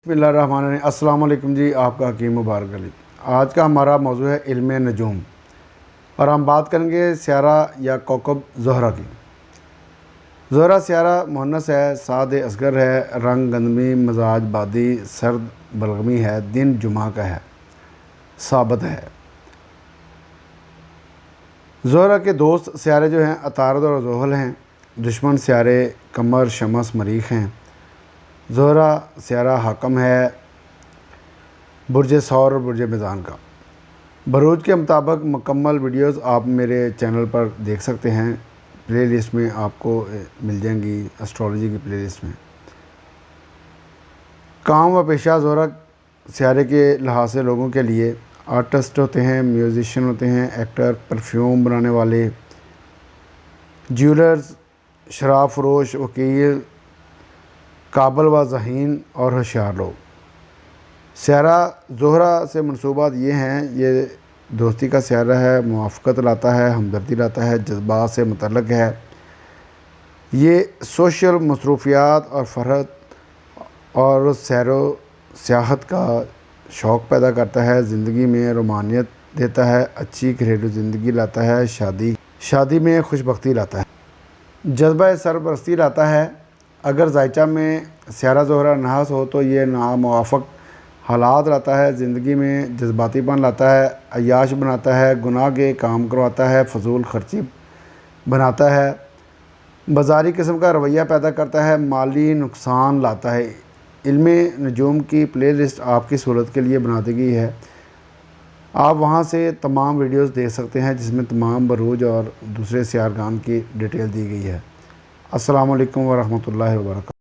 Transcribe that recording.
बिस्मिल्लाहिर्रहमानिर्रहीम। अस्सलाम वालेकुम जी, आपका हकीम मुबारक अली। आज का हमारा मौजू है इल्म नजूम और हम बात करेंगे स्यारा या कौकब ज़ोहरा की। ज़ोहरा स्यारा मुहन्नस है, साद असगर है, रंग गंदमी, मजाज बादी, सर्द बलगमी है, दिन जुमा का है, साबत है। ज़ोहरा के दोस्त स्यारे जो हैं अतारद और ज़ोहल हैं। दुश्मन स्यारे कमर, शमस, मरीख हैं। ज़ोहरा स्यारा हाकम है बुर्ज सौर और बुर्ज मिज़ान का। बरूज के मुताबिक मुकम्मल वीडियोस आप मेरे चैनल पर देख सकते हैं। प्लेलिस्ट में आपको मिल जाएंगी, एस्ट्रोलॉजी की प्लेलिस्ट में। काम व पेशा ज़ोहरा स्यारे के लिहाज से लोगों के लिए आर्टिस्ट होते हैं, म्यूज़िशियन होते हैं, एक्टर, परफ्यूम बनाने वाले, ज्वेलर्स, शराब फरोश, वकील, काबल व ज़हीन और होशियार लोग। स्यारा ज़ोहरा से मनसूबात ये हैं, ये दोस्ती का स्यारा है, मुआफ़क़त लाता है, हमदर्दी लाता है, जज्बात से मुतल्लक़ है। ये सोशल मसरूफ़ियात और फ़रहत और सैरो सियाहत का शौक़ पैदा करता है, ज़िंदगी में रोमानियत देता है, अच्छी घरेलू ज़िंदगी लाता है, शादी में खुशबख्ती लाता है, जज्बा सरपरस्ती लाता है। अगर जायचा में स्यारा ज़ोहरा नहास हो तो ये नामुवाफ़क़ हालात लाता है, ज़िंदगी में जज्बातीपन लाता है, अय्याश बनाता है, गुनाह के काम करवाता है, फजूल खर्ची बनाता है, बाज़ारी किस्म का रवैया पैदा करता है, माली नुकसान लाता है। इल्मे नजूम की प्लेलिस्ट आपकी सहूलत के लिए बना दी गई है। आप वहां से तमाम वीडियोस देख सकते हैं जिसमें तमाम बरूज और दूसरे सियारगान की डिटेल दी गई है। अस्सलाम वालेकुम व रहमतुल्लाहि व बरकातहू।